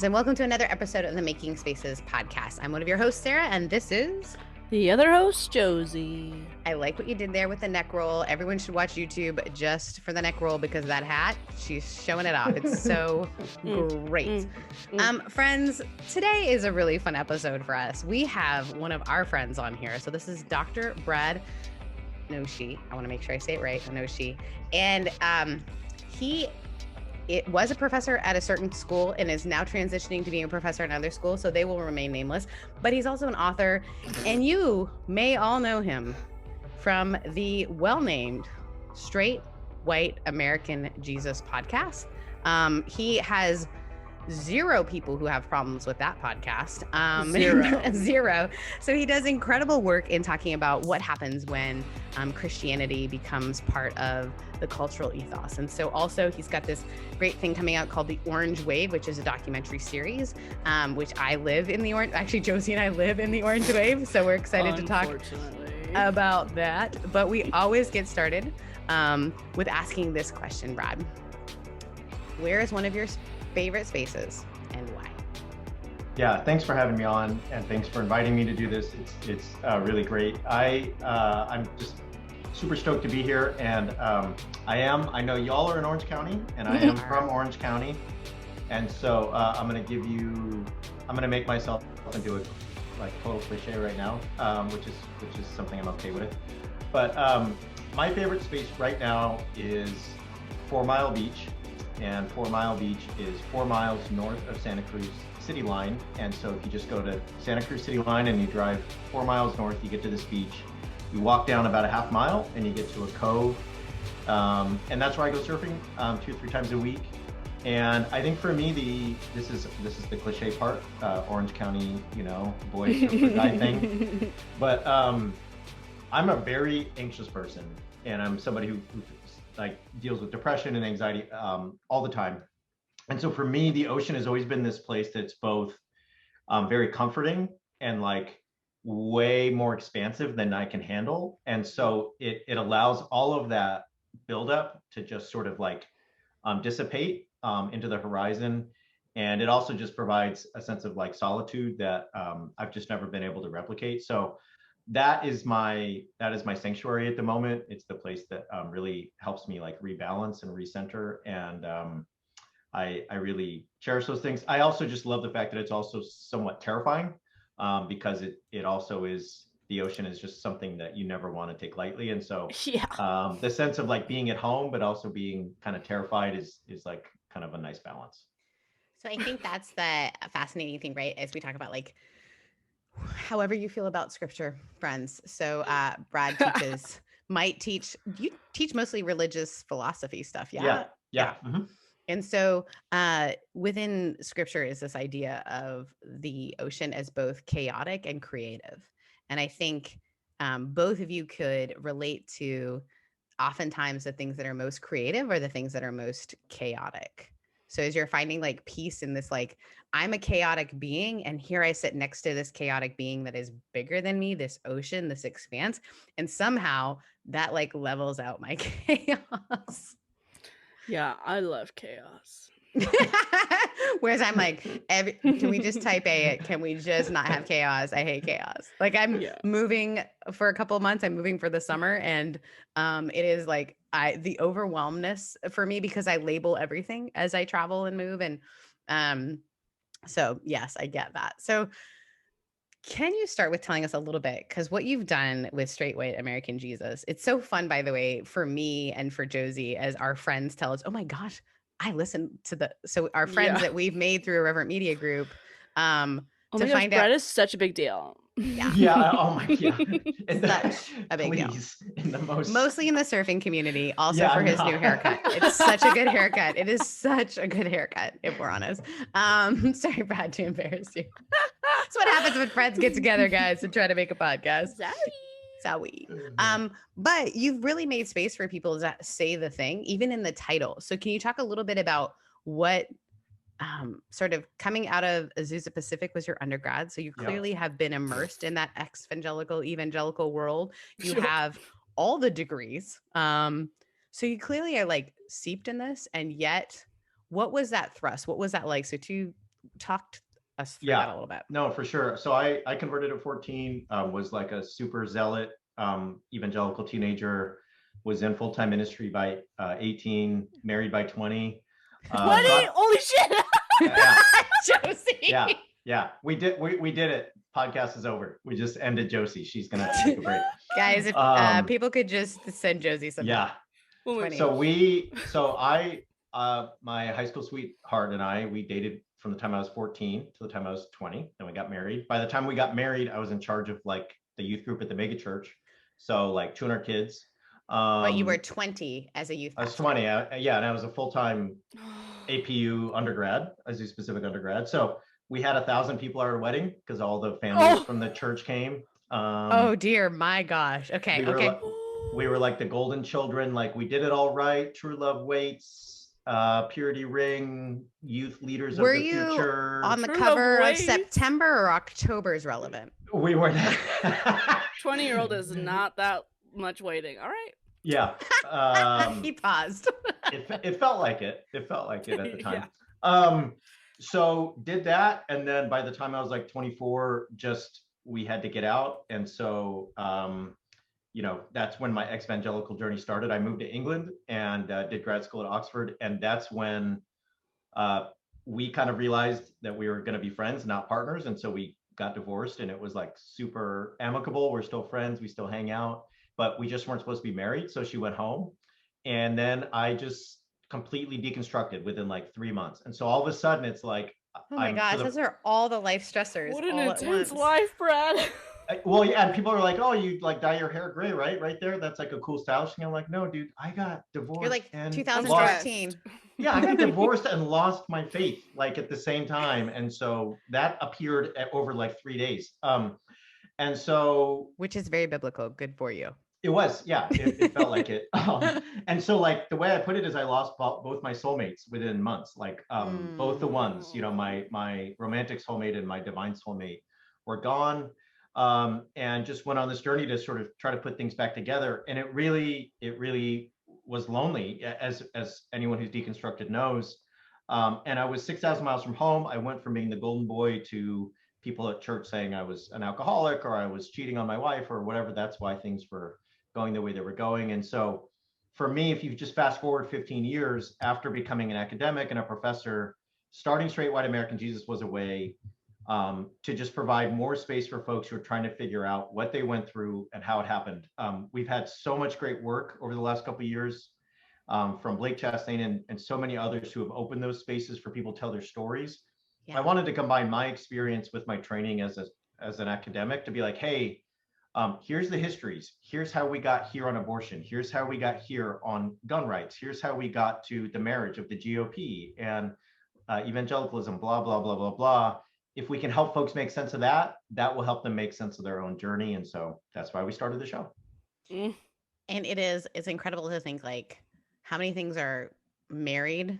And welcome to another episode of the Making Spaces podcast. I'm one of your hosts, Sarah, and this is the other host, Josie. I like what you did there with the neck roll. Everyone should watch YouTube just for the neck roll because that hat, she's showing it off. It's so great. Friends, today is a really fun episode for us. We have one of our friends on here. So this is Dr. Brad Onishi. I want to make sure I say it right, Onishi. And it was a professor at a certain school and is now transitioning to being a professor at another school, so they will remain nameless. But he's also an author, and you may all know him from the well-named Straight White American Jesus podcast. He has zero people who have problems with that podcast. Zero. So he does incredible work in talking about what happens when Christianity becomes part of the cultural ethos. And so also he's got this great thing coming out called The Orange Wave, which is a documentary series, which I live in the orange. Actually, Josie and I live in the Orange Wave. So we're excited to talk about that. But we always get started with asking this question, Brad. Where is one of your favorite spaces and why? Yeah, thanks for having me on, and thanks for inviting me to do this. It's really great. I'm just super stoked to be here, and I know y'all are in Orange County, and I am from Orange County, and so I'm gonna make myself into a total cliche right now, which is something I'm okay with. But my favorite space right now is 4 Mile Beach. And 4 Mile Beach is 4 miles north of Santa Cruz City Line. And so if you just go to Santa Cruz City Line and you drive 4 miles north, you get to this beach. You walk down about a half mile and you get to a cove. And that's where I go surfing 2-3 times a week. And I think for me, this is the cliche part, Orange County, boy surfer guy thing. But I'm a very anxious person, and I'm somebody who deals with depression and anxiety all the time. And so for me, the ocean has always been this place that's both very comforting and way more expansive than I can handle. And so it allows all of that buildup to just sort of dissipate into the horizon. And it also just provides a sense of solitude that I've just never been able to replicate. So that is my sanctuary at the moment. It's the place that really helps me rebalance and recenter, and I really cherish those things. I also just love the fact that it's also somewhat terrifying because it also is, the ocean is just something that you never want to take lightly, and so the sense of being at home but also being kind of terrified is kind of a nice balance. So I think that's the fascinating thing, right? As we talk about however you feel about scripture, friends. So Brad you teach mostly religious philosophy stuff. Yeah. Mm-hmm. And so within scripture is this idea of the ocean as both chaotic and creative. And I think both of you could relate to oftentimes the things that are most creative are the things that are most chaotic. So as you're finding peace in this, I'm a chaotic being, and here I sit next to this chaotic being that is bigger than me, this ocean, this expanse, and somehow that levels out my chaos. Yeah, I love chaos. Whereas I'm can we just type A it? Can we just not have chaos? I hate chaos. I'm moving for a couple of months. I'm moving for the summer, and it is the overwhelmness for me because I label everything as I travel and move, and so yes, I get that. So can you start with telling us a little bit, because what you've done with Straight White American Jesus, it's so fun, by the way, for me and for Josie, as our friends tell us, oh my gosh, I listen to our friends that we've made through Irreverent Media Group. Brett is such a big deal. Yeah. Oh my God. Such a big deal. Mostly in the surfing community, also for his new haircut. It's such a good haircut. It is such a good haircut, if we're honest. Sorry, Brad, to embarrass you. That's what happens when friends get together, guys, to try to make a podcast. Sorry. But you've really made space for people to say the thing, even in the title. So can you talk a little bit about what sort of coming out of Azusa Pacific was your undergrad? So you clearly have been immersed in that evangelical world. You have all the degrees. So you clearly are seeped in this, and yet what was that thrust? What was that like? So two talk us through that a little bit. No, for sure. So I converted at 14, was like a super zealot evangelical teenager, was in full-time ministry by 18, married by 20. 20? Holy shit! Yeah. Josie. Yeah. We did it. Podcast is over. We just ended Josie. She's gonna take a break. Guys, if people could just send Josie some. Yeah. 20. So my high school sweetheart and I, we dated from the time I was 14 to the time I was 20. Then we got married. By the time we got married, I was in charge of like the youth group at the mega church. So like 200 kids. But you were 20 as a youth pastor. I was 20. And I was a full-time APU undergrad, as a specific undergrad. So we had 1,000 people at our wedding because all the families from the church came. Oh dear, my gosh. Okay. We were like the golden children. Like we did it all right. True love waits, purity ring, youth leaders of the future. Were you on the cover of September or October is relevant? We were. 20-year-old is not that much waiting. All right. Yeah. He paused. It felt like it. It felt like it at the time. Yeah. So did that. And then by the time I was like 24, we had to get out. And so, that's when my evangelical journey started. I moved to England and did grad school at Oxford. And that's when we kind of realized that we were going to be friends, not partners. And so we got divorced, and it was like super amicable. We're still friends. We still hang out, but we just weren't supposed to be married. So she went home. And then I just completely deconstructed within like 3 months. And so all of a sudden it's like, oh my gosh, those are all the life stressors. What an intense life, Brad. Well, yeah, and people are like, oh, you like dye your hair gray, right there. That's like a cool style thing. I'm like, no, dude, I got divorced. You're like and 2013. Yeah, I got divorced and lost my faith like at the same time. And so that appeared over like 3 days. And so, which is very biblical. Good for you. It was, yeah, it felt like it. And so like the way I put it is I lost both my soulmates within months, like both the ones, my romantic soulmate and my divine soulmate were gone, and just went on this journey to sort of try to put things back together. And it really was lonely, as anyone who's deconstructed knows. And I was 6,000 miles from home. I went from being the golden boy to people at church saying I was an alcoholic or I was cheating on my wife or whatever. That's why things were going the way they were going. And so for me, if you just fast forward 15 years after becoming an academic and a professor, starting Straight White American Jesus was a way to just provide more space for folks who are trying to figure out what they went through and how it happened. We've had so much great work over the last couple of years from Blake Chastain and so many others who have opened those spaces for people to tell their stories. Yeah. I wanted to combine my experience with my training as an academic to be like, hey, here's the histories. Here's how we got here on abortion. Here's how we got here on gun rights. Here's how we got to the marriage of the GOP and evangelicalism, blah, blah, blah, blah, blah. If we can help folks make sense of that, that will help them make sense of their own journey. And so that's why we started the show. And it's incredible to think like how many things are married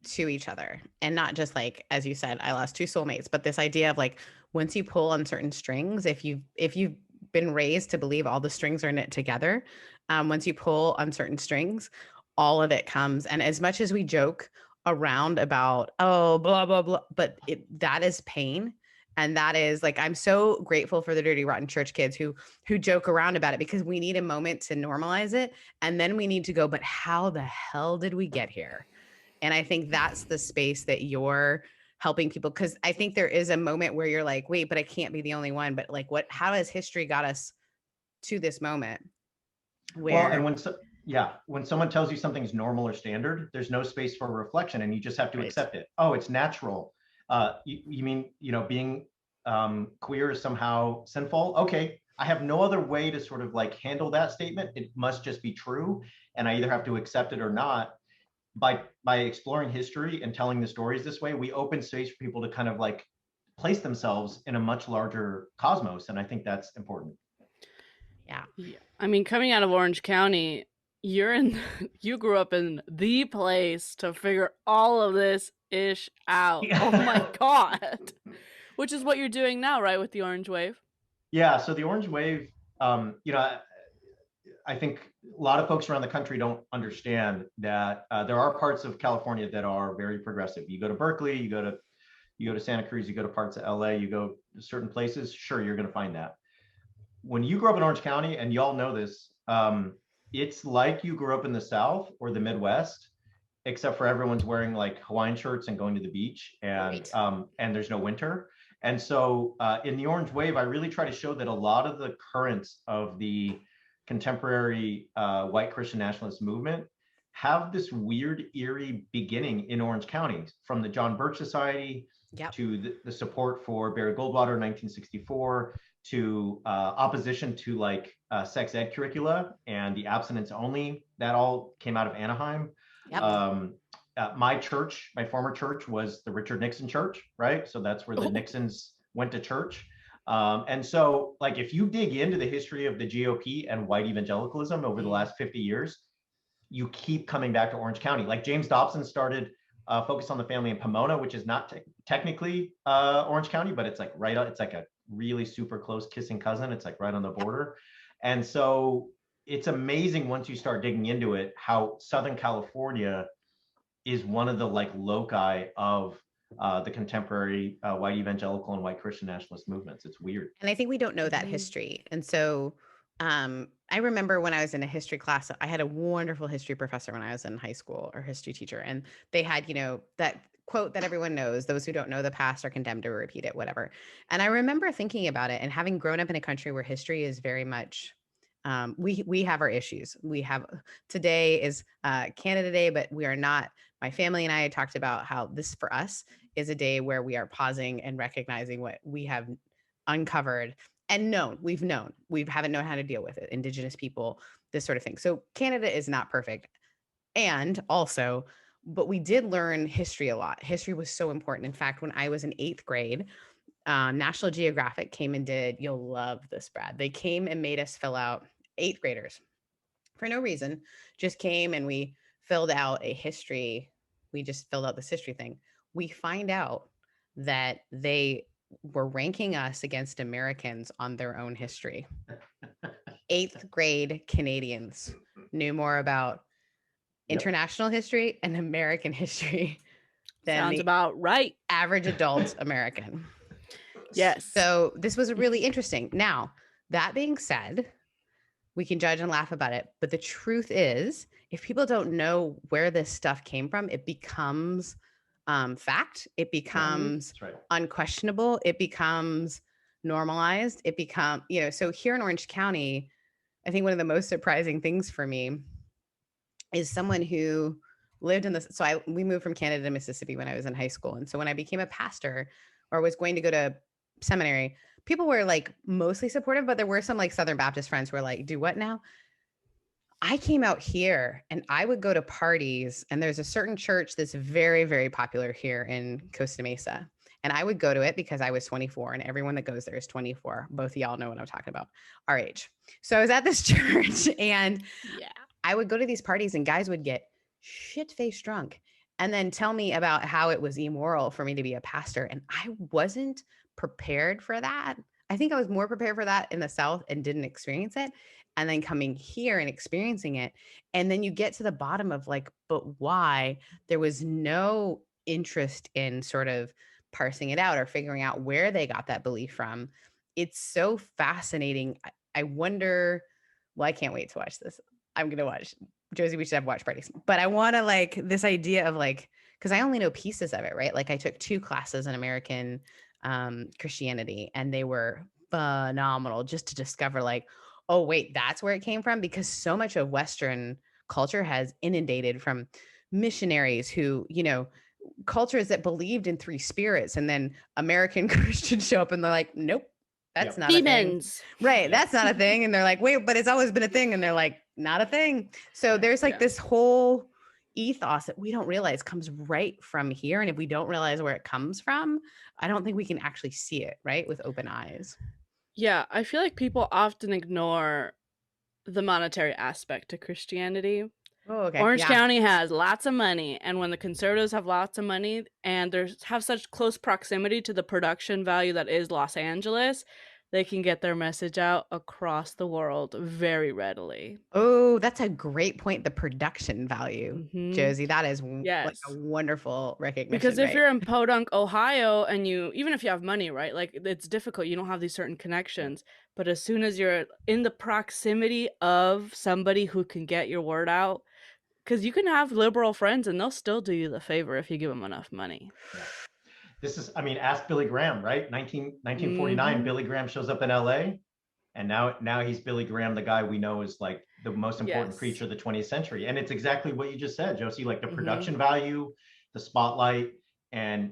to each other, and not just like, as you said, I lost two soulmates, but this idea of like, once you pull on certain strings, if you've been raised to believe all the strings are knit together, once you pull on certain strings, all of it comes. And as much as we joke around about, oh, blah, blah, blah, but that is pain. And that is like, I'm so grateful for the Dirty Rotten Church kids who joke around about it, because we need a moment to normalize it. And then we need to go, but how the hell did we get here? And I think that's the space that you're helping people, because I think there is a moment where you're like, wait, but I can't be the only one. But like, how has history got us to this moment? Well, and when someone tells you something's normal or standard, there's no space for reflection, and you just have to accept it. Oh, it's natural. You mean, being queer is somehow sinful? Okay, I have no other way to sort of like handle that statement. It must just be true, and I either have to accept it or not. By exploring history and telling the stories this way, we open space for people to kind of like place themselves in a much larger cosmos. And I think that's important. Yeah. I mean, coming out of Orange County, you grew up in the place to figure all of this ish out. Yeah. Oh my God. Which is what you're doing now, right? With the Orange Wave. Yeah. So the Orange Wave, I think a lot of folks around the country don't understand that there are parts of California that are very progressive. You go to Berkeley, you go to you go to Santa Cruz, you go to parts of LA, you go to certain places, sure, you're going to find that. When you grow up in Orange County, and y'all know this, it's like you grew up in the South or the Midwest, except for everyone's wearing like Hawaiian shirts and going to the beach, and there's no winter. And so in the Orange Wave, I really try to show that a lot of the currents of the contemporary white Christian nationalist movement have this weird, eerie beginning in Orange County, from the John Birch Society to the support for Barry Goldwater in 1964, to opposition to like sex ed curricula and the abstinence only. That all came out of Anaheim. My church, my former church, was the Richard Nixon Church, right? So that's where the Nixons went to church. And so, like, if you dig into the history of the GOP and white evangelicalism over the last 50 years, you keep coming back to Orange County. Like James Dobson started Focus on the Family in Pomona, which is not technically Orange County, but it's like it's like a really super close kissing cousin. It's like right on the border. And so it's amazing once you start digging into it, how Southern California is one of the like loci of the contemporary white evangelical and white Christian nationalist movements. It's weird. And I think we don't know that history. And so I remember when I was in a history class, I had a wonderful history professor when I was in high school, or history teacher. And they had, that quote that everyone knows, those who don't know the past are condemned to repeat it, whatever. And I remember thinking about it, and having grown up in a country where history is very much, we have our issues. We have, today is Canada Day, but we are not, my family and I had talked about how this for us is a day where we are pausing and recognizing what we have uncovered and we haven't known how to deal with it. Indigenous people, this sort of thing. So Canada is not perfect. And also, but we did learn history a lot. History was so important. In fact, when I was in 8th grade, National Geographic came and did, you'll love this, Brad. They came and made us fill out, 8th graders, for no reason, just came and we filled out a history. We just filled out this history thing. We find out that they were ranking us against Americans on their own history. 8th grade Canadians knew more about international history and American history than sounds about right. Average adult American. Yes. So this was really interesting. Now, that being said, we can judge and laugh about it. But the truth is, if people don't know where this stuff came from, it becomes fact. It becomes unquestionable. It becomes normalized. It becomes, so here in Orange County, I think one of the most surprising things for me is someone who lived in this. So we moved from Canada to Mississippi when I was in high school. And so when I became a pastor or was going to go to seminary, people were like mostly supportive, but there were some like Southern Baptist friends who were like, do what now? I came out here and I would go to parties, and there's a certain church that's very, very popular here in Costa Mesa. And I would go to it because I was 24, and everyone that goes there is 24. Both of y'all know what I'm talking about, our age. So I was at this church, and I would go to these parties, and guys would get shit-faced drunk and then tell me about how it was immoral for me to be a pastor. And I wasn't prepared for that. I think I was more prepared for that in the South and didn't experience it. And then coming here and experiencing it. And then you get to the bottom of like, but why? There was no interest in sort of parsing it out or figuring out where they got that belief from. It's so fascinating. I wonder, well, I can't wait to watch this. I'm going to watch. Josie, we should have watch parties. But I want to like this idea of like, because I only know pieces of it, right? Like I took 2 classes in American Christianity, and they were phenomenal just to discover like, oh, wait, that's where it came from? Because so much of Western culture has inundated from missionaries who, cultures that believed in 3 spirits, and then American Christians show up and they're like, nope, that's not demons. A thing. Right. That's not a thing. And they're like, wait, but it's always been a thing. And they're like, not a thing. So there's like this whole ethos that we don't realize comes right from here. And if we don't realize where it comes from, I don't think we can actually see it, right, with open eyes. Yeah, I feel like people often ignore the monetary aspect to Christianity. Oh, okay. Orange County has lots of money, and when the conservatives have lots of money and have such close proximity to the production value that is Los Angeles, they can get their message out across the world very readily. Oh, that's a great point. The production value, Josie, that is like a Yes. wonderful recognition. Because if right? you're in Podunk, Ohio, and even if you have money, right, like it's difficult, you don't have these certain connections. But as soon as you're in the proximity of somebody who can get your word out, because you can have liberal friends and they'll still do you the favor if you give them enough money. Yeah. This is, I mean, ask Billy Graham, right? 1949, Billy Graham shows up in LA, and now he's Billy Graham, the guy we know is like the most important preacher of the 20th century. And it's exactly what you just said, Josie, like the production value, the spotlight, and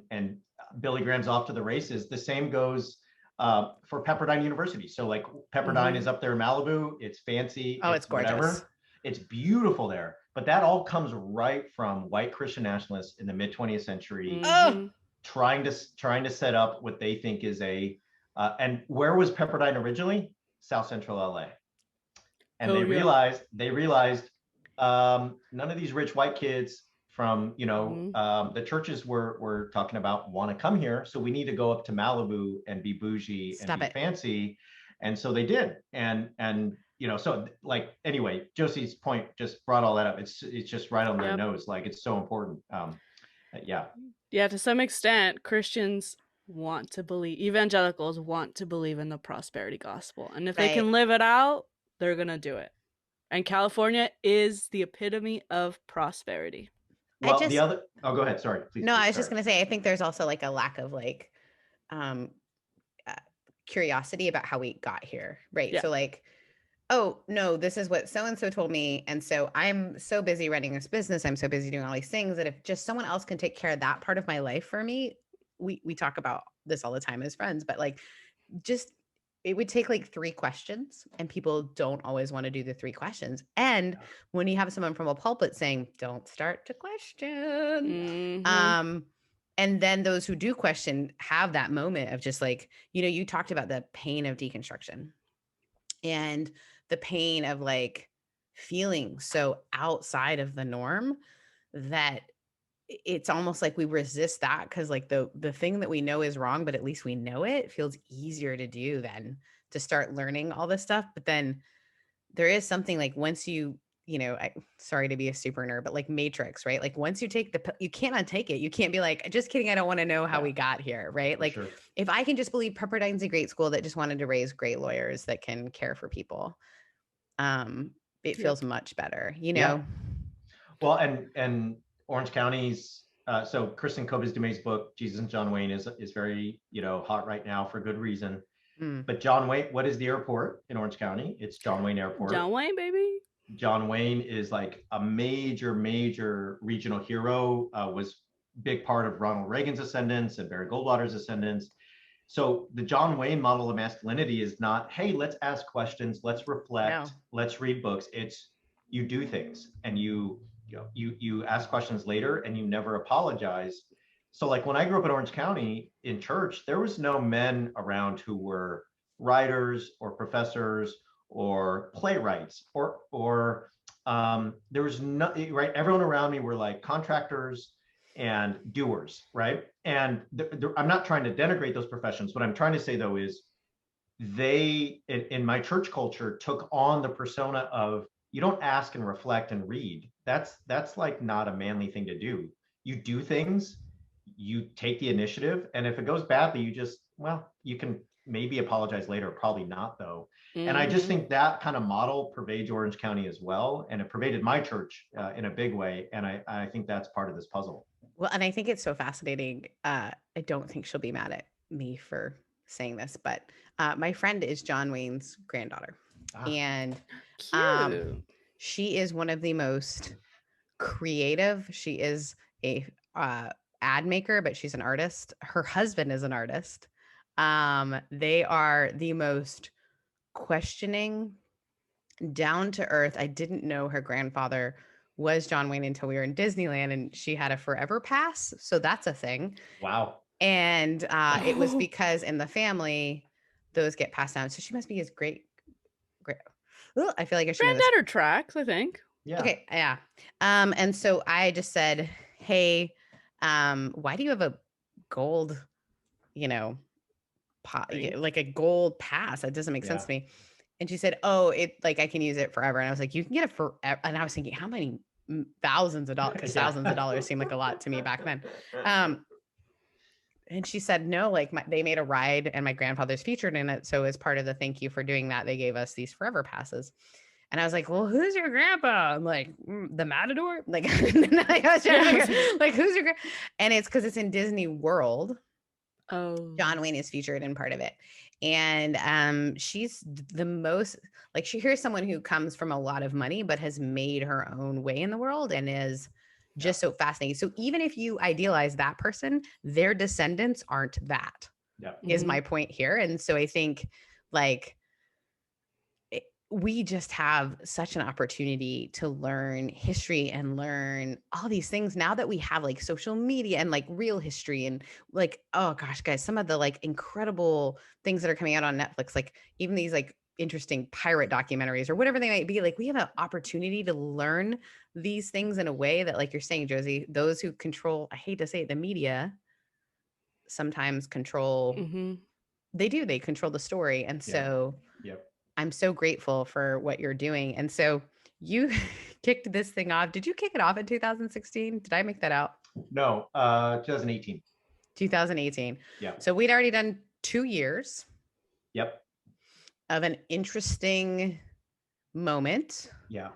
Billy Graham's off to the races. The same goes for Pepperdine University. So like Pepperdine is up there in Malibu. It's fancy. Oh, it's gorgeous. Whatever. It's beautiful there. But that all comes right from white Christian nationalists in the mid 20th century, trying to set up what they think is and where was Pepperdine originally? South Central LA. And they realized none of these rich white kids from the churches we're talking about want to come here, so we need to go up to Malibu and be bougie and be fancy. And so they did. And so like, anyway, Josie's point just brought all that up. It's just right on the nose. Like, it's so important. Yeah, to some extent, Christians want to believe, evangelicals want to believe in the prosperity gospel. And if they can live it out, they're going to do it. And California is the epitome of prosperity. Well, go ahead. Sorry, please. No, I was just going to say, I think there's also like a lack of like curiosity about how we got here. Right. Yeah. So like, oh no, this is what so-and-so told me. And so I'm so busy running this business. I'm so busy doing all these things that if just someone else can take care of that part of my life for me, we talk about this all the time as friends, but like, just, it would take like 3 questions, and people don't always want to do the 3 questions. And when you have someone from a pulpit saying, don't start to question, and then those who do question have that moment of just like, you talked about the pain of deconstruction and the pain of like feeling so outside of the norm that it's almost like we resist that, because like the thing that we know is wrong, but at least we know it feels easier to do than to start learning all this stuff. But then there is something like once sorry to be a super nerd, but like Matrix, right? Like once you take you can't untake it. You can't be like, just kidding, I don't want to know how we got here, right? Like if I can just believe Pepperdine's a great school that just wanted to raise great lawyers that can care for people, it feels much better, Yeah. Well, and Orange County's so Kristen Kobes-Dumay's book, Jesus and John Wayne, is very hot right now for good reason. But John Wayne, what is the airport in Orange County? It's John Wayne Airport. John Wayne, baby. John Wayne is like a major regional hero. Was big part of Ronald Reagan's ascendance and Barry Goldwater's ascendance. So the John Wayne model of masculinity is not, hey, let's ask questions, let's reflect, let's read books. It's you do things, and you ask questions later, and you never apologize. So like when I grew up in Orange County in church, there was no men around who were writers or professors or playwrights or there was no, right? Everyone around me were like contractors and doers, right? And I'm not trying to denigrate those professions. What I'm trying to say though is they, in my church culture, took on the persona of, you don't ask and reflect and read. That's like not a manly thing to do. You do things, you take the initiative, and if it goes badly, you can maybe apologize later, probably not though. And I just think that kind of model pervades Orange County as well, and it pervaded my church in a big way, and I think that's part of this puzzle. Well, and I think it's so fascinating. I don't think she'll be mad at me for saying this, but my friend is John Wayne's granddaughter. And she is one of the most creative. She is a ad maker, but she's an artist. Her husband is an artist. They are the most questioning, down to earth. I didn't know her grandfather was John Wayne until we were in Disneyland, and she had a forever pass. So that's a thing. Wow. And it was because in the family, those get passed down. So she must be his great. I feel like I should know this. Granddaughter tracks, I think. Yeah. Okay. Yeah. And so I just said, hey, why do you have a gold, Right. like a gold pass. That doesn't make sense to me. And she said, oh, it like I can use it forever. And I was like, you can get it forever. And I was thinking, how many thousands of dollars? Because thousands of dollars seemed like a lot to me back then. And she said, no, like they made a ride and my grandfather's featured in it. So as part of the thank you for doing that, they gave us these forever passes. And I was like, well, who's your grandpa? I'm like, the Matador? Like, I was trying to figure, like, who's your grandpa? And it's because it's in Disney World. Oh. John Wayne is featured in part of it. And she's the most, like, here's someone who comes from a lot of money, but has made her own way in the world and is just so fascinating. So even if you idealize that person, their descendants aren't that, is my point here. And so I think like we just have such an opportunity to learn history and learn all these things now that we have like social media and like real history and like, oh gosh, guys, some of the like incredible things that are coming out on Netflix, like even these like interesting pirate documentaries or whatever they might be, like we have an opportunity to learn these things in a way that, like you're saying, Josie, those who control, I hate to say it, the media sometimes control, they control the story. And so I'm so grateful for what you're doing. And so you kicked this thing off. Did you kick it off in 2016? Did I make that out? No, 2018. 2018. Yeah. So we'd already done 2 years. Yep. Of an interesting moment. Yeah.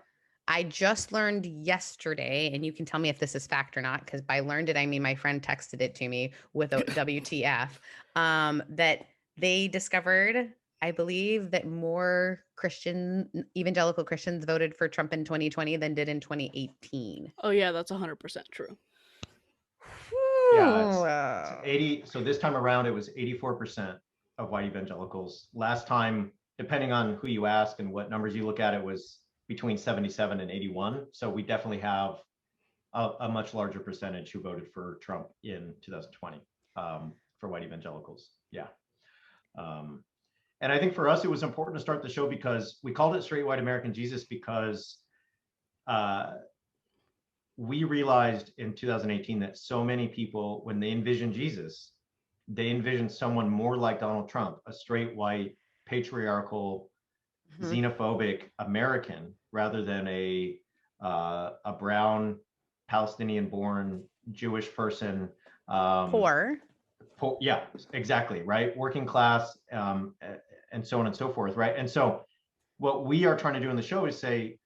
I just learned yesterday, and you can tell me if this is fact or not, because by learned it, I mean my friend texted it to me with a WTF, that they discovered, I believe, that more evangelical Christians voted for Trump in 2020 than did in 2018. Oh yeah, that's 100% true. Yeah, it's 80. So this time around, it was 84% of white evangelicals. Last time, depending on who you ask and what numbers you look at, it was between 77 and 81. So we definitely have a much larger percentage who voted for Trump in 2020 for white evangelicals. Yeah. And I think for us, it was important to start the show because we called it Straight White American Jesus because we realized in 2018 that so many people, when they envisioned Jesus, they envisioned someone more like Donald Trump, a straight white, patriarchal, xenophobic American, rather than a brown, Palestinian-born Jewish person. Poor. Yeah, exactly, right? Working class, and so on and so forth, right? And so what we are trying to do in the show is say,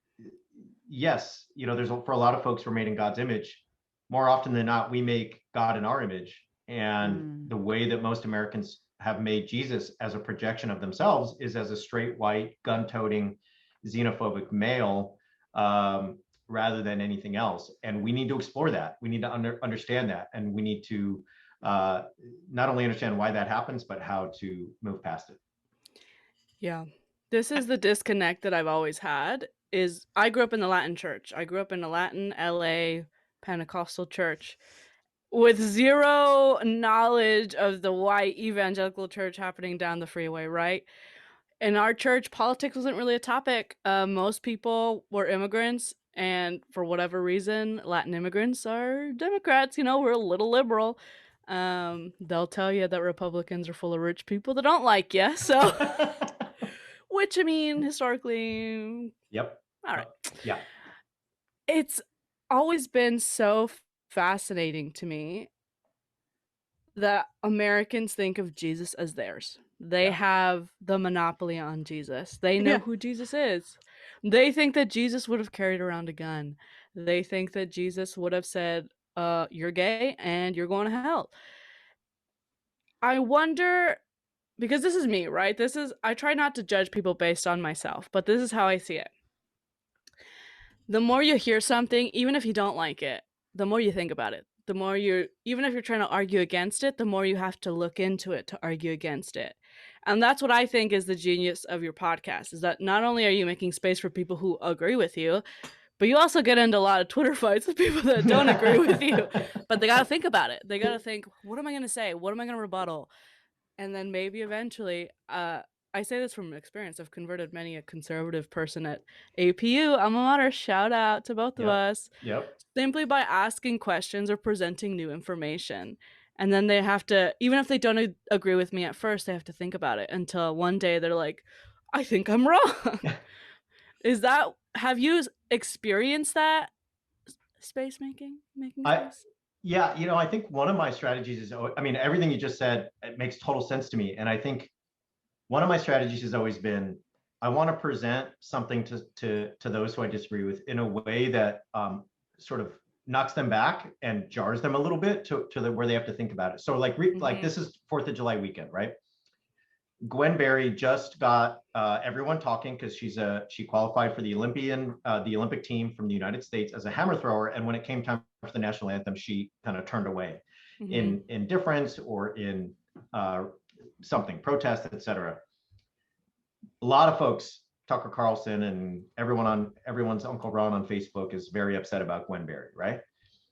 yes, there's for a lot of folks who are made in God's image. More often than not, we make God in our image. And the way that most Americans have made Jesus as a projection of themselves is as a straight, white, gun-toting, xenophobic male, rather than anything else. And we need to explore that. We need to understand that. And we need to not only understand why that happens, but how to move past it. Yeah. This is the disconnect that I've always had. Is I grew up in the Latin church. I grew up in a Latin LA Pentecostal church with zero knowledge of the white evangelical church happening down the freeway, right? In our church, politics wasn't really a topic. Most people were immigrants, and for whatever reason, Latin immigrants are Democrats. We're a little liberal. They'll tell you that Republicans are full of rich people that don't like you. So, which I mean, historically. Yep. All right. Yeah. It's always been so fascinating to me that Americans think of Jesus as theirs. They have the monopoly on Jesus. They know who Jesus is. They think that Jesus would have carried around a gun. They think that Jesus would have said, you're gay and you're going to hell. I wonder, because this is me, right? I try not to judge people based on myself, but this is how I see it. The more you hear something, even if you don't like it, the more you think about it. The more even if you're trying to argue against it, the more you have to look into it to argue against it. And that's what I think is the genius of your podcast, is that not only are you making space for people who agree with you, but you also get into a lot of Twitter fights with people that don't agree with you. But they got to think about it. They got to think, what am I going to say? What am I going to rebuttal? And then maybe eventually, I say this from experience. I've converted many a conservative person at APU, alma mater, shout out to both of us. Yep. Simply by asking questions or presenting new information. And then they have to, even if they don't agree with me at first, they have to think about it until one day they're like, I think I'm wrong. Have you experienced that space making space? Yeah, I think one of my strategies is, I mean, everything you just said, it makes total sense to me. And I think one of my strategies has always been, I want to present something to those who I disagree with in a way that sort of knocks them back and jars them a little bit to where they have to think about it. So like this is 4th of July weekend, right? Gwen Berry just got everyone talking because she qualified for the Olympic team from the United States as a hammer thrower, and when it came time for the national anthem, she kind of turned away in indifference or in something, protest, etc. A lot of folks, Tucker Carlson and everyone's Uncle Ron on Facebook is very upset about Gwen Berry, right?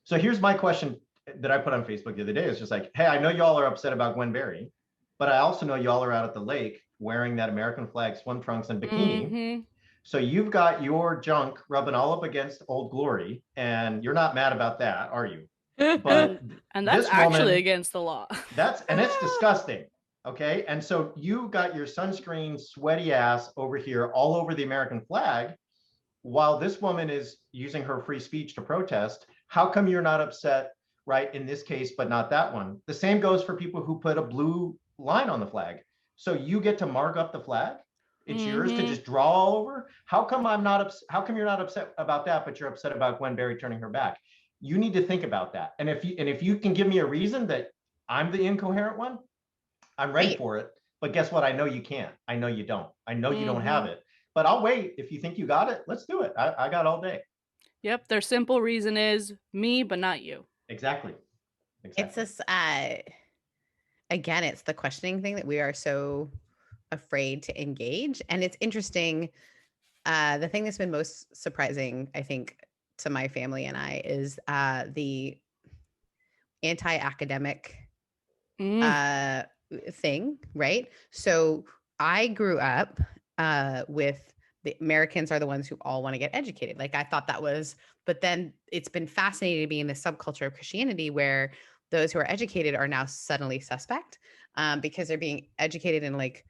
So here's my question that I put on Facebook the other day. It's just like, hey, I know y'all are upset about Gwen Berry, but I also know y'all are out at the lake wearing that American flag swim trunks and bikini. So you've got your junk rubbing all up against Old Glory, and you're not mad about that, are you? But and that's actually against the law. It's disgusting. Okay. And so you got your sunscreen sweaty ass over here all over the American flag while this woman is using her free speech to protest. How come you're not upset, right, in this case, but not that one? The same goes for people who put a blue line on the flag. So you get to mark up the flag. It's yours to just draw all over. How come you're not upset about that, but you're upset about Gwen Berry turning her back? You need to think about that. And if you can give me a reason that I'm the incoherent one, I'm ready for it. But guess what? I know you can't. I know you don't. I know you don't have it. But I'll wait. If you think you got it, let's do it. I got all day. Yep. Their simple reason is me, but not you. Exactly. It's this, again, it's the questioning thing that we are so afraid to engage. And it's interesting. The thing that's been most surprising, I think, to my family and I is the anti-academic thing, right? So I grew up with the Americans are the ones who all want to get educated. Like I thought that was, but then it's been fascinating to be in the subculture of Christianity where those who are educated are now suddenly suspect because they're being educated in like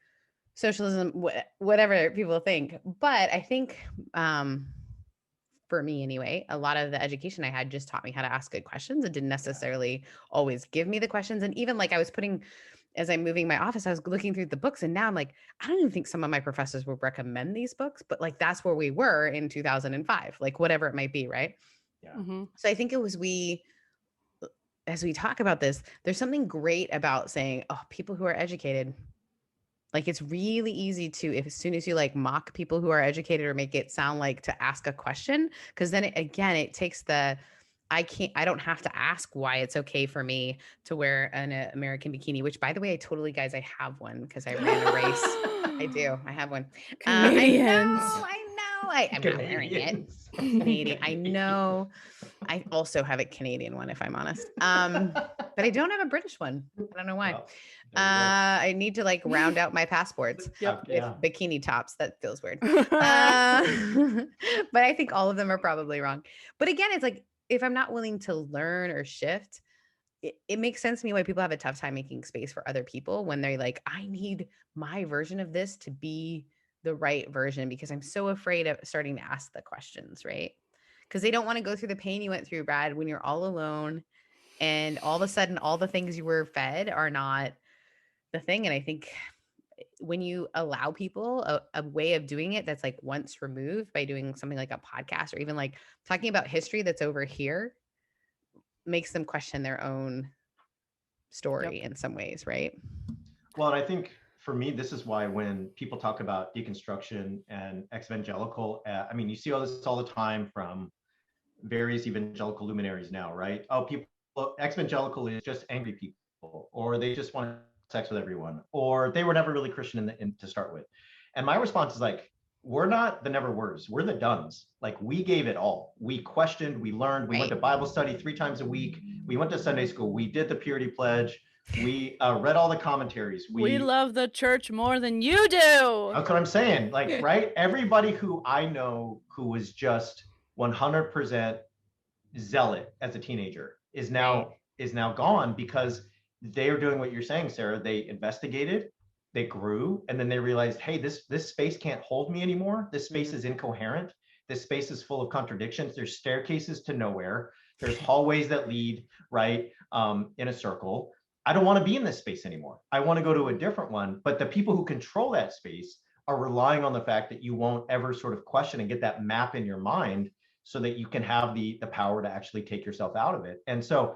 socialism, whatever people think. But I think for me anyway, a lot of the education I had just taught me how to ask good questions. It didn't necessarily always give me the questions. And even like I was as I'm moving my office, I was looking through the books and now I'm like, I don't even think some of my professors would recommend these books, but like, that's where we were in 2005, like whatever it might be. Right. Yeah. So I think it was, as we talk about this, there's something great about saying, oh, people who are educated, like it's really easy to, as soon as you like mock people who are educated or make it sound like to ask a question, because then it takes I don't have to ask why it's okay for me to wear an American bikini, which by the way, guys, I have one because I ran a race. I do. I have one. Canadians. I know. I'm not wearing it. Canadian. I know. I also have a Canadian one, if I'm honest. But I don't have a British one. I don't know why. I need to like round out my passports with bikini tops. That feels weird. But I think all of them are probably wrong. But again, it's like, if I'm not willing to learn or shift, it makes sense to me why people have a tough time making space for other people when they're like, I need my version of this to be the right version because I'm so afraid of starting to ask the questions, right? Because they don't want to go through the pain you went through, Brad, when you're all alone and all of a sudden all the things you were fed are not the thing. And I think when you allow people a way of doing it that's like once removed by doing something like a podcast or even like talking about history that's over here makes them question their own story in some ways, right? Well, and I think for me, this is why when people talk about deconstruction and evangelical, I mean, you see all this all the time from various evangelical luminaries now, right? Oh, evangelical is just angry people, or they just want sex with everyone, or they were never really Christian to start with. And my response is like, we're not the never words, we're the dones. Like we gave it all. We questioned, we learned, we went to Bible study 3 times a week. We went to Sunday school. We did the purity pledge. We read all the commentaries. We love the church more than you do. That's what I'm saying. Like, right? Everybody who I know who was just 100% zealot as a teenager is now gone because they are doing what you're saying, Sarah. They investigated, they grew, and then they realized, hey, this space can't hold me anymore. This space is incoherent. This space is full of contradictions. There's staircases to nowhere. There's hallways that lead right in a circle. I don't want to be in this space anymore. I want to go to a different one. But the people who control that space are relying on the fact that you won't ever sort of question and get that map in your mind so that you can have the power to actually take yourself out of it. And so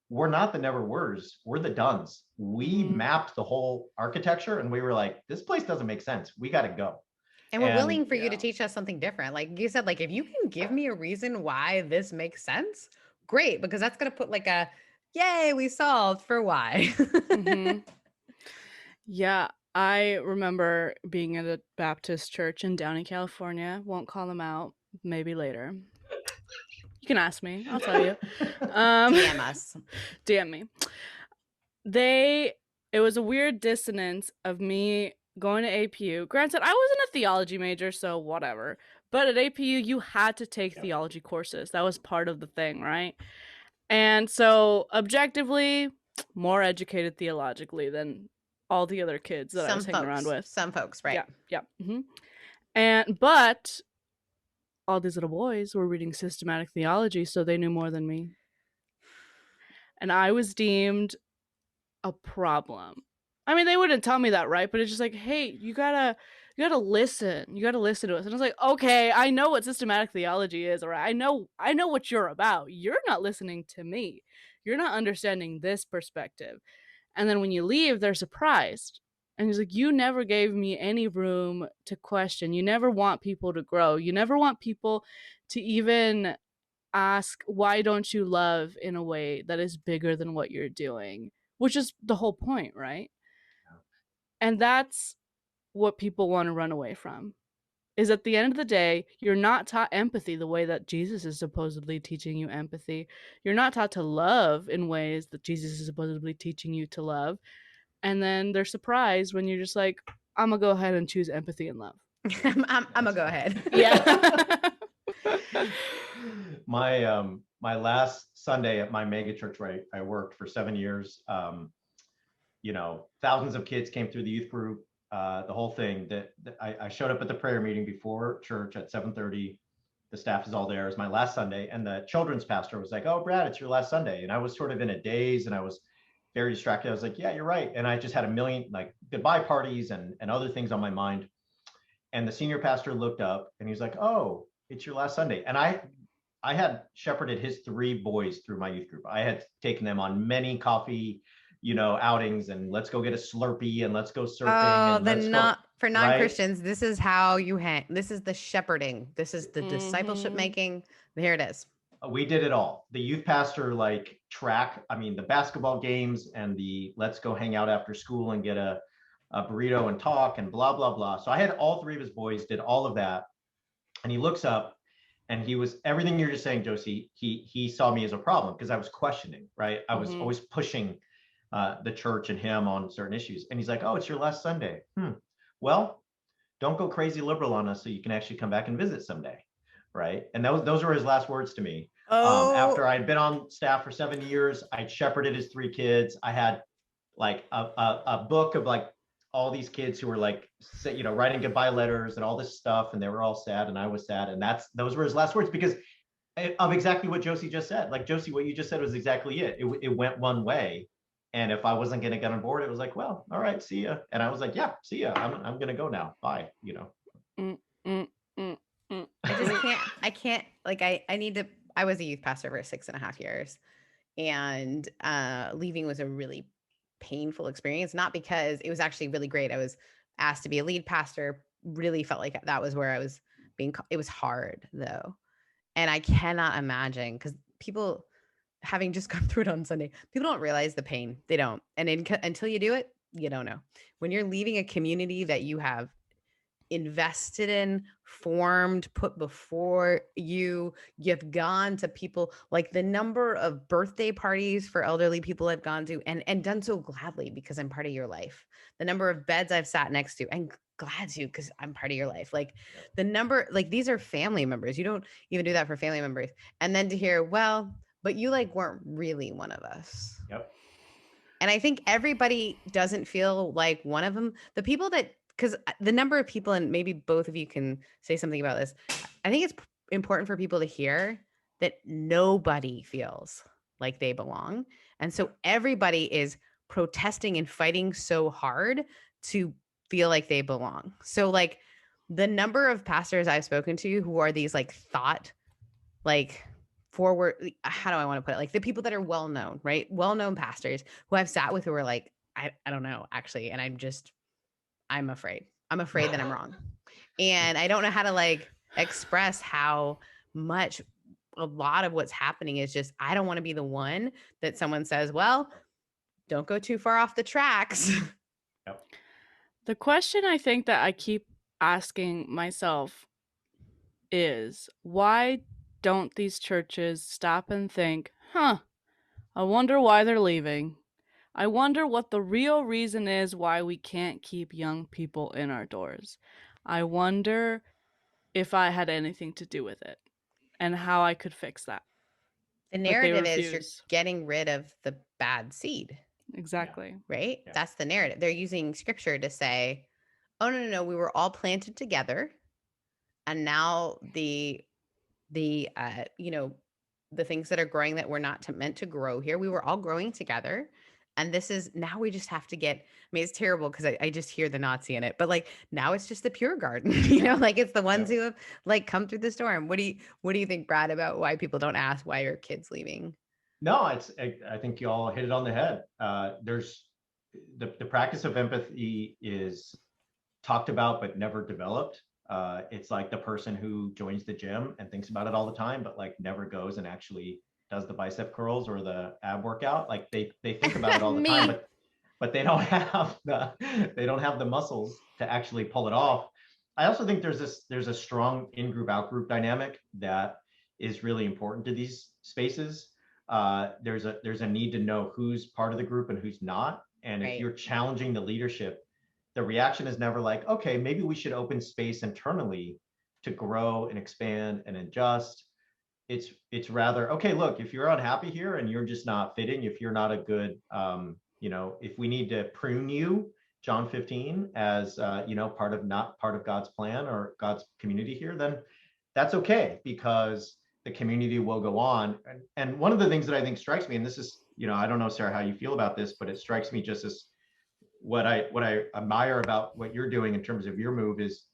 we're not the never wers, we're the dones. We mapped the whole architecture and we were like, this place doesn't make sense. We got to go. And we're willing for you to teach us something different. Like you said, like if you can give me a reason why this makes sense, great, because that's going to put like a, yay, we solved for why. Yeah, I remember being at a Baptist church in Downey, California. Won't call them out, maybe later. You can ask me, I'll tell you. DM us. DM me. It was a weird dissonance of me going to APU. Granted, I wasn't a theology major, so whatever. But at APU, you had to take theology courses. That was part of the thing, right? And so, objectively, more educated theologically than all the other kids that I was hanging around with. Some folks, right? Yeah. But all these little boys were reading systematic theology, so they knew more than me. And I was deemed a problem. I mean, they wouldn't tell me that, right? But it's just like, hey, you gotta listen. You gotta listen to us. And I was like, okay, I know what systematic theology is, or I know what you're about. You're not listening to me. You're not understanding this perspective. And then when you leave, they're surprised. And he's like, you never gave me any room to question. You never want people to grow. You never want people to even ask, why don't you love in a way that is bigger than what you're doing? Which is the whole point, right? And that's what people want to run away from. Is at the end of the day, you're not taught empathy the way that Jesus is supposedly teaching you empathy. You're not taught to love in ways that Jesus is supposedly teaching you to love. And then they're surprised when you're just like, I'm going to go ahead and choose empathy and love. I'm going to go ahead. Yeah. My last Sunday at my mega church where I worked for 7 years, thousands of kids came through the youth group, the whole thing. That I showed up at the prayer meeting before church at 7:30. The staff is all there. It was my last Sunday, and the children's pastor was like, "Oh, Brad, it's your last Sunday." And I was sort of in a daze, and I was very distracted. I was like, "Yeah, you're right." And I just had a million like goodbye parties and other things on my mind. And the senior pastor looked up, and he's like, "Oh, it's your last Sunday." And I had shepherded his 3 boys through my youth group. I had taken them on many coffee, outings, and let's go get a Slurpee and let's go surfing. Oh, for non-Christians, right? This is how you hang. This is the shepherding. This is the discipleship making. Here it is. We did it all. The youth pastor, like track, the basketball games and the let's go hang out after school and get a burrito and talk and blah, blah, blah. So I had all 3 of his boys did all of that. And he looks up and he was everything you're just saying, Josie. He saw me as a problem because I was questioning, right? I was always pushing the church and him on certain issues. And he's like, "Oh, it's your last Sunday. Well, don't go crazy liberal on us so you can actually come back and visit someday." Right. And those were his last words to me. After I'd been on staff for 7 years, I'd shepherded his 3 kids. I had like a book of like all these kids who were like, writing goodbye letters and all this stuff. And they were all sad and I was sad. And those were his last words because of exactly what Josie just said. Like, Josie, what you just said was exactly it. It went one way. And if I wasn't going to get on board, it was like, well, all right, see ya. And I was like, yeah, see ya. I'm going to go now. Bye. I can't, like, I need to, I was a youth pastor for 6.5 years, and leaving was a really painful experience, not because it was actually really great. I was asked to be a lead pastor, really felt like that was where I was it was hard though. And I cannot imagine, because people, having just gone through it on Sunday, people don't realize the pain. They don't. And until you do it, you don't know. When you're leaving a community that you have invested in, formed, put before you've gone to people, like the number of birthday parties for elderly people I've gone to and done so gladly because I'm part of your life. The number of beds I've sat next to and glad to because I'm part of your life. Like the number, like these are family members. You don't even do that for family members. And then to hear, well, but you like weren't really one of us. Yep. And I think everybody doesn't feel like one of them. The people that, because the number of people, and maybe both of you can say something about this, I think it's important for people to hear that nobody feels like they belong. And so everybody is protesting and fighting so hard to feel like they belong. So, like, the number of pastors I've spoken to who are these like thought, like, forward, how do I want to put it? Like the people that are well known, right? Well known pastors who I've sat with who are like, I don't know, actually. And I'm afraid. I'm afraid that I'm wrong. And I don't know how to like express how much a lot of what's happening is just, I don't want to be the one that someone says, well, don't go too far off the tracks. Yep. The question I think that I keep asking myself is, why don't these churches stop and think, I wonder why they're leaving. I wonder what the real reason is why we can't keep young people in our doors. I wonder if I had anything to do with it and how I could fix that. The narrative is you're getting rid of the bad seed. Exactly. Right? Yeah. That's the narrative. They're using scripture to say, oh, no, we were all planted together. And now the things that are growing that were not meant to grow here, we were all growing together. And this is, now we just have to get, I mean, it's terrible because I just hear the Nazi in it, but like now it's just the pure garden, like it's the ones who have like come through the storm. What do you think, Brad, about why people don't ask why are kids leaving? No, I think you all hit it on the head. There's the practice of empathy is talked about but never developed. It's like the person who joins the gym and thinks about it all the time, but like never goes and actually does the bicep curls or the ab workout. Like they think about it all the time, but they don't have the muscles to actually pull it off. I also think there's a strong in-group out-group dynamic that is really important to these spaces. There's a need to know who's part of the group and who's not. And if you're challenging the leadership, the reaction is never like, okay, maybe we should open space internally to grow and expand and adjust. It's rather, okay, look, if you're unhappy here and you're just not fitting, if you're not a good, if we need to prune you, John 15, as not part of God's plan or God's community here, then that's okay, because the community will go on. And one of the things that I think strikes me, and this is, I don't know, Sarah, how you feel about this, but it strikes me just as what I admire about what you're doing in terms of your move is,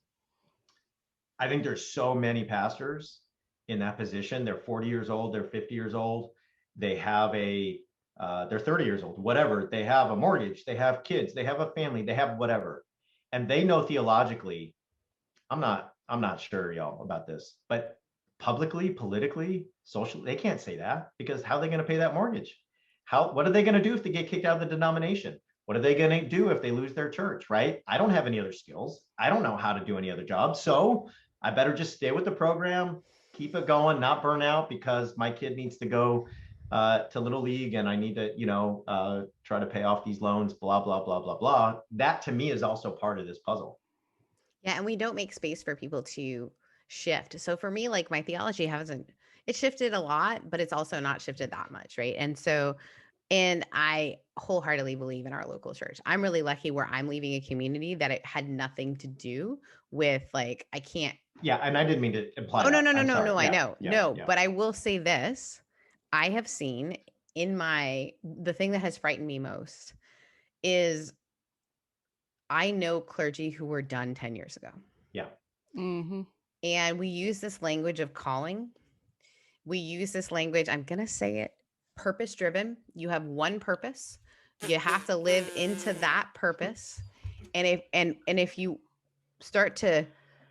I think there's so many pastors in that position. They're 40 years old, they're 50 years old, they have they're 30 years old, whatever. They have a mortgage, they have kids, they have a family, they have whatever. And they know theologically, I'm not sure, y'all, about this, but publicly, politically, socially, they can't say that, because how are they going to pay that mortgage? What are they going to do if they get kicked out of the denomination? What are they going to do if they lose their church, right? I don't have any other skills. I don't know how to do any other job. So I better just stay with the program, keep it going, not burn out, because my kid needs to go to Little League and I need to, try to pay off these loans, blah, blah, blah, blah, blah. That to me is also part of this puzzle. Yeah. And we don't make space for people to shift. So for me, like my theology it shifted a lot, but it's also not shifted that much. Right. And I wholeheartedly believe in our local church. I'm really lucky where I'm leaving a community that it had nothing to do with, like, I can't. Yeah. And I didn't mean to imply. Oh, no. Yeah, I know. Yeah, no, yeah. But I will say this. I have seen the thing that has frightened me most is I know clergy who were done 10 years ago. Yeah. Mm-hmm. And we use this language of calling. We use this language, I'm going to say it, purpose driven. You have one purpose. You have to live into that purpose. And if you start to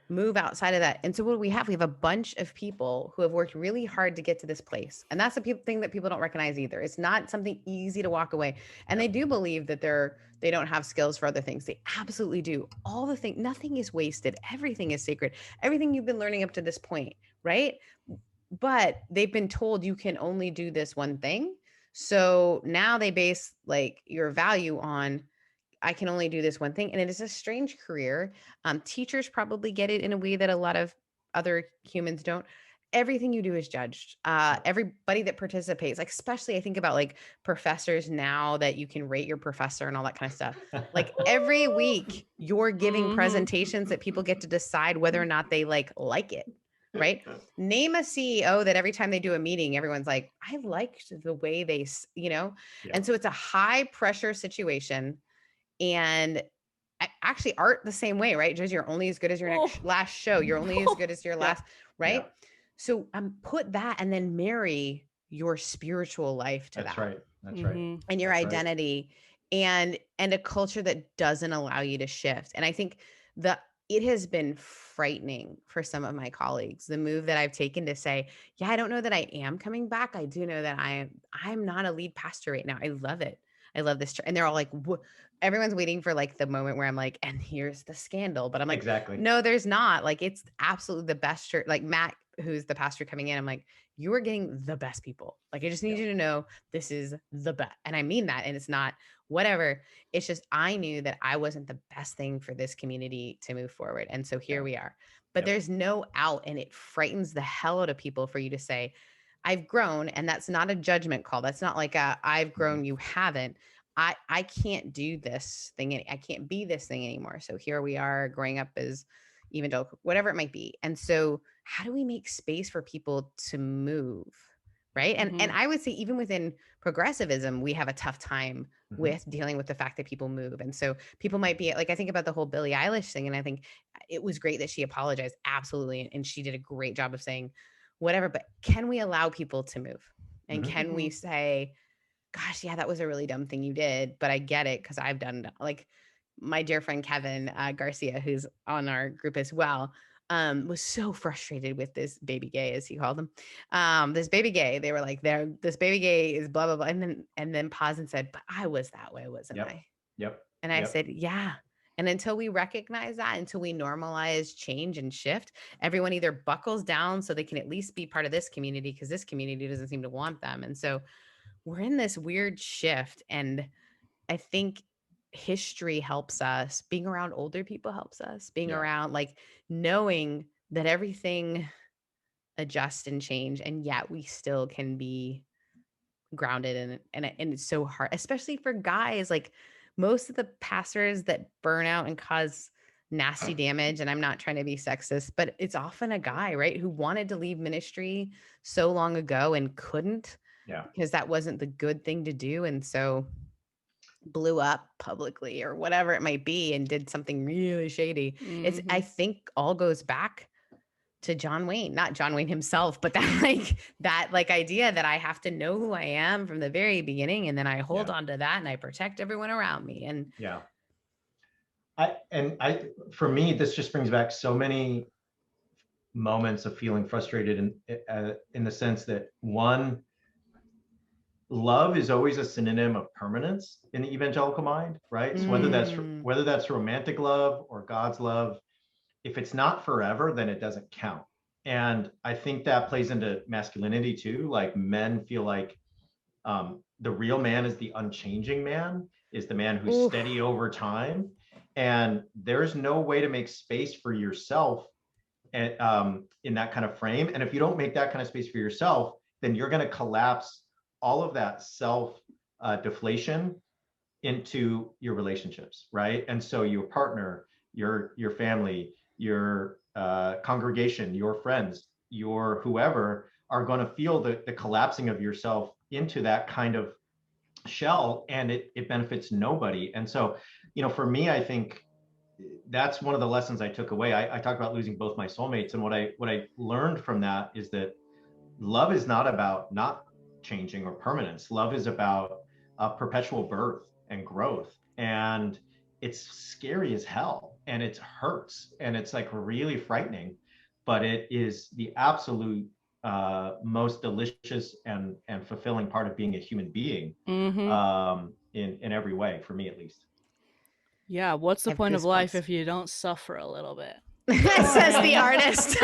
move outside of that, and so what do we have? We have a bunch of people who have worked really hard to get to this place. And that's the thing that people don't recognize either. It's not something easy to walk away. And they do believe that they don't have skills for other things. They absolutely do. All the things, nothing is wasted. Everything is sacred. Everything you've been learning up to this point, right? But they've been told you can only do this one thing. So now they base like your value on, I can only do this one thing. And it is a strange career. Teachers probably get it in a way that a lot of other humans don't. everything you do is judged. Everybody that participates, like, especially I think about like professors now that you can rate your professor and all that kind of stuff. Like every week you're giving presentations that people get to decide whether or not they like it. Right. Name a CEO that every time they do a meeting, everyone's like, I liked the way they, and so it's a high pressure situation. And actually art the same way, right? Just you're only as good as your last show. You're only as good as your last, right? Yeah. So put that and then marry your spiritual life to That's that. Right. That's right. And your identity and a culture that doesn't allow you to shift. And I think it has been frightening for some of my colleagues, the move that I've taken to say, yeah, I don't know that I am coming back. I do know that I'm not a lead pastor right now. I love it. I love this. And they're all like, everyone's waiting for like the moment where I'm like, and here's the scandal. But I'm like, exactly. No, there's not. Like, it's absolutely the best church. Like Matt, who's the pastor coming in, I'm like, you are getting the best people. Like, I just need you to know this is the best. And I mean that. And it's not whatever. It's just, I knew that I wasn't the best thing for this community to move forward. And so here we are. But there's no out, and it frightens the hell out of people for you to say, I've grown. And that's not a judgment call. That's not like I've grown, you haven't. I can't do this thing. I can't be this thing anymore. So here we are growing up as evangelical, whatever it might be. And so how do we make space for people to move? Right. And I would say even within progressivism, we have a tough time with dealing with the fact that people move. And so people might be like, I think about the whole Billie Eilish thing. And I think it was great that she apologized. Absolutely. And she did a great job of saying whatever, but can we allow people to move? And can we say, gosh, yeah, that was a really dumb thing you did, but I get it because I've done, like, my dear friend Kevin Garcia, who's on our group as well, was so frustrated with this baby gay, as he called him. This baby gay, they were like, this baby gay is blah, blah, blah. And then paused and said, but I was that way, wasn't I? Yep. And I said, yeah. And until we recognize that, until we normalize change and shift, everyone either buckles down so they can at least be part of this community because this community doesn't seem to want them. And so we're in this weird shift. And I think history helps us. Being around older people helps us. Being around, like, knowing that everything adjusts and change, and yet we still can be grounded in it. And it's so hard, especially for guys. Like, most of the pastors that burn out and cause nasty damage, and I'm not trying to be sexist, but it's often a guy, right, who wanted to leave ministry so long ago and couldn't. Because that wasn't the good thing to do. And so blew up publicly or whatever it might be and did something really shady. It's, I think, all goes back to John Wayne, not John Wayne himself, but that idea that I have to know who I am from the very beginning. And then I hold on to that and I protect everyone around me. And for me, this just brings back so many moments of feeling frustrated in the sense that, one, love is always a synonym of permanence in the evangelical mind, right? So whether that's romantic love or God's love, if it's not forever, then it doesn't count. And I think that plays into masculinity too. Like, men feel like the real man is the unchanging man, is the man who's steady over time. And there's no way to make space for yourself in that kind of frame. And if you don't make that kind of space for yourself, then you're going to collapse all of that self deflation into your relationships, right? And so your partner, your family, your congregation, your friends, your whoever are going to feel the collapsing of yourself into that kind of shell, and it benefits nobody. And so, for me, I think that's one of the lessons I took away. I talk about losing both my soulmates, and what I learned from that is that love is not about not changing or permanence. Love is about perpetual birth and growth. And it's scary as hell, and it hurts, and it's like really frightening, but it is the absolute most delicious and fulfilling part of being a human being, in every way, for me at least. Yeah, what's the point of life if you don't suffer a little bit? Says the artist.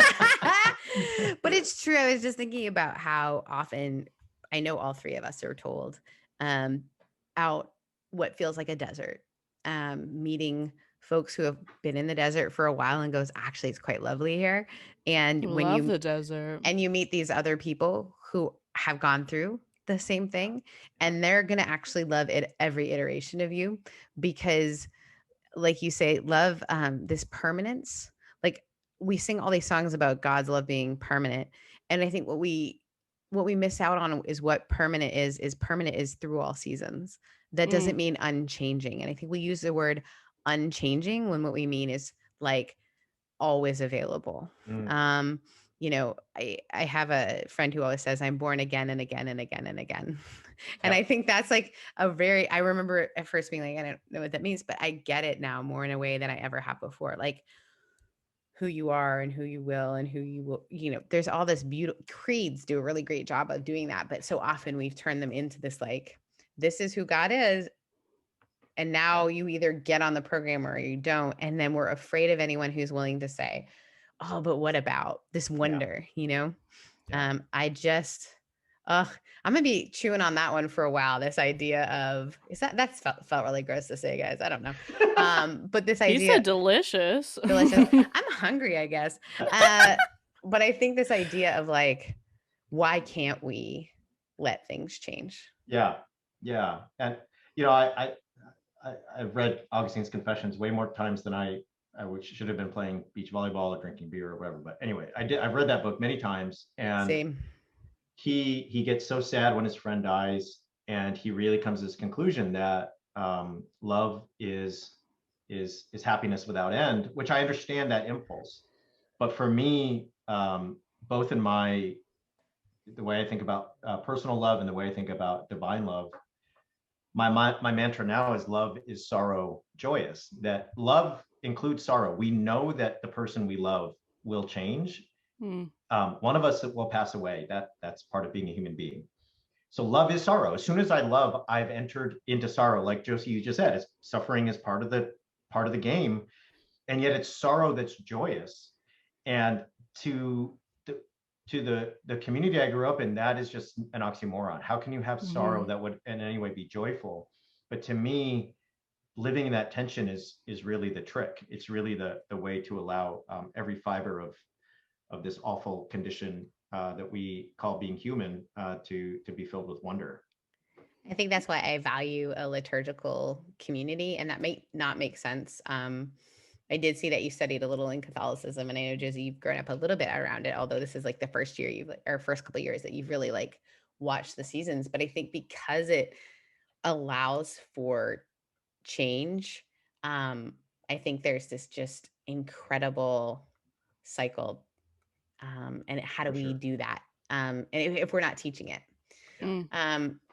But it's true. I was just thinking about how often, I know all three of us are told, out what feels like a desert, meeting folks who have been in the desert for a while and goes, actually, it's quite lovely here. And when Love the desert. And you meet these other people who have gone through the same thing, and they're going to actually love it every iteration of you, because like you say, love, this permanence. Like, we sing all these songs about God's love being permanent. And I think what we miss out on is what permanent is permanent is through all seasons. That doesn't mean unchanging. And I think we use the word unchanging when what we mean is like always available. You know, I have a friend who always says, I'm born again and again and again and again. And I think that's like I remember at first being like, I don't know what that means, but I get it now more in a way than I ever have before. Like, who you are and who you will and who you will, you know, there's all this beautiful creeds do a really great job of doing that. But so often we've turned them into this, like, this is who God is. And now you either get on the program or you don't. And then we're afraid of anyone who's willing to say, oh, but what about this wonder, you know? I'm gonna be chewing on that one for a while. This idea of, that's felt really gross to say, guys. I don't know. But this idea, he said delicious. I'm hungry, I guess. But I think this idea of like, why can't we let things change? Yeah. And you know, I've read Augustine's Confessions way more times than I should have been playing beach volleyball or drinking beer or whatever. But anyway, I've read that book many times, and same. He gets so sad when his friend dies, and he really comes to this conclusion that love is happiness without end, which I understand that impulse. But for me, both in the way I think about personal love and the way I think about divine love, my mantra now is love is sorrow joyous. That love includes sorrow. We know that the person we love will change. One of us will pass away. That's part of being a human being. So love is sorrow. As soon as I love, I've entered into sorrow. Like Josie, you just said, suffering is part of the game, and yet it's sorrow that's joyous. And to the community I grew up in, that is just an oxymoron. How can you have sorrow that would in any way be joyful? But to me, living in that tension is really the trick. It's really the way to allow every fiber of this awful condition that we call being human to be filled with wonder. I think that's why I value a liturgical community, and that may not make sense. I did see that you studied a little in Catholicism, and I know, Josie, you've grown up a little bit around it, although this is like the first couple of years that you've really like watched the seasons. But I think because it allows for change, I think there's this just incredible cycle. And how do we do that? And if we're not teaching it.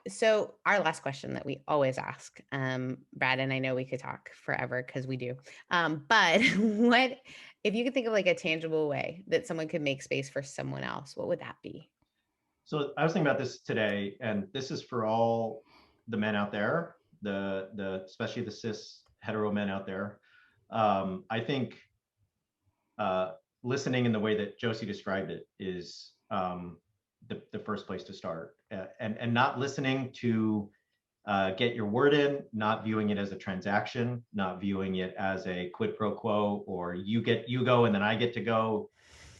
So our last question that we always ask, Brad, and I know we could talk forever because we do, but what, if you could think of like a tangible way that someone could make space for someone else, what would that be? So I was thinking about this today, and this is for all the men out there, especially the cis hetero men out there. I think listening in the way that Josie described it is the first place to start, and not listening to get your word in, not viewing it as a transaction, not viewing it as a quid pro quo, or you go and then I get to go.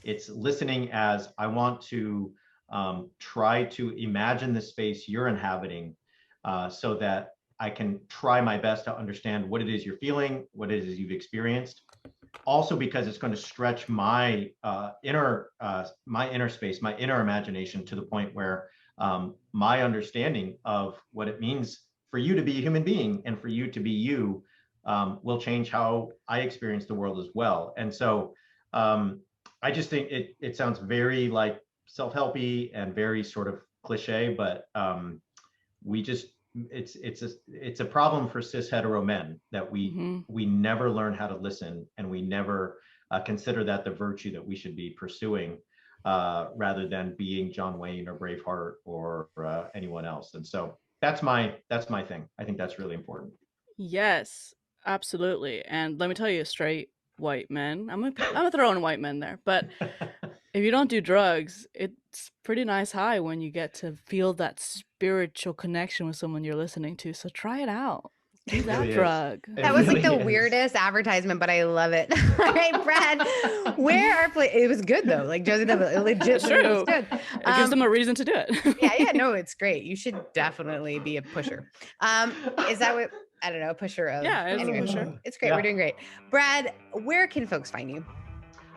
It's listening as, I want to try to imagine the space you're inhabiting, so that I can try my best to understand what it is you're feeling, what it is you've experienced. Also, because it's going to stretch my inner space, my inner imagination, to the point where my understanding of what it means for you to be a human being and for you to be you will change how I experience the world as well. And so I just think it sounds very like self-helpy and very sort of cliche, but it's a problem for cis hetero men that we never learn how to listen, and we never consider that the virtue that we should be pursuing, rather than being John Wayne or Braveheart or anyone else. And so that's my thing. I think that's really important. Yes, absolutely. And let me tell you, straight white men, I'm gonna throw in white men there, but if you don't do drugs, it's pretty nice high when you get to feel that spiritual connection with someone you're listening to. So try it out. Do that really drug. That was like the really is. weirdest advertisement, but I love it. All right, Brad, where are it was good though. Like Josie, that legit It's true. was good. It gives them a reason to do it. yeah, no, it's great. You should definitely be a pusher. Is that what, I don't know, a pusher of, Yeah, it's a anyway, pusher. It's great. Yeah. We're doing great. Brad, where can folks find you?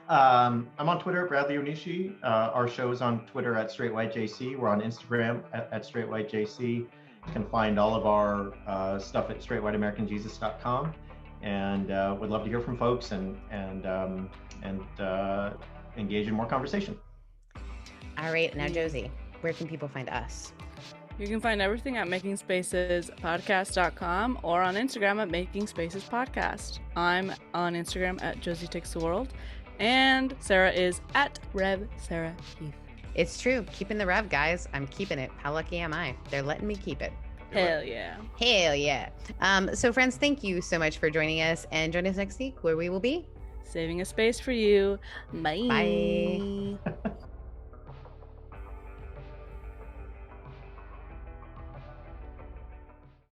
I'm on Twitter, Bradley Onishi. Our show is on Twitter at StraightWhiteJC. We're on Instagram at StraightWhiteJC. You can find all of our stuff at straightwhiteamericanjesus.com. And would love to hear from folks and engage in more conversation. All right, now Josie, where can people find us? You can find everything at makingspacespodcast.com or on Instagram at makingspacespodcast. I'm on Instagram at Josie Takes the World. And Sarah is at Rev Sarah Heath. It's true. Keeping the rev, guys. I'm keeping it. How lucky am I? They're letting me keep it. Hell yeah. Hell yeah. So friends, thank you so much for joining us, and join us next week where we will be Saving a space for you. Bye. Bye.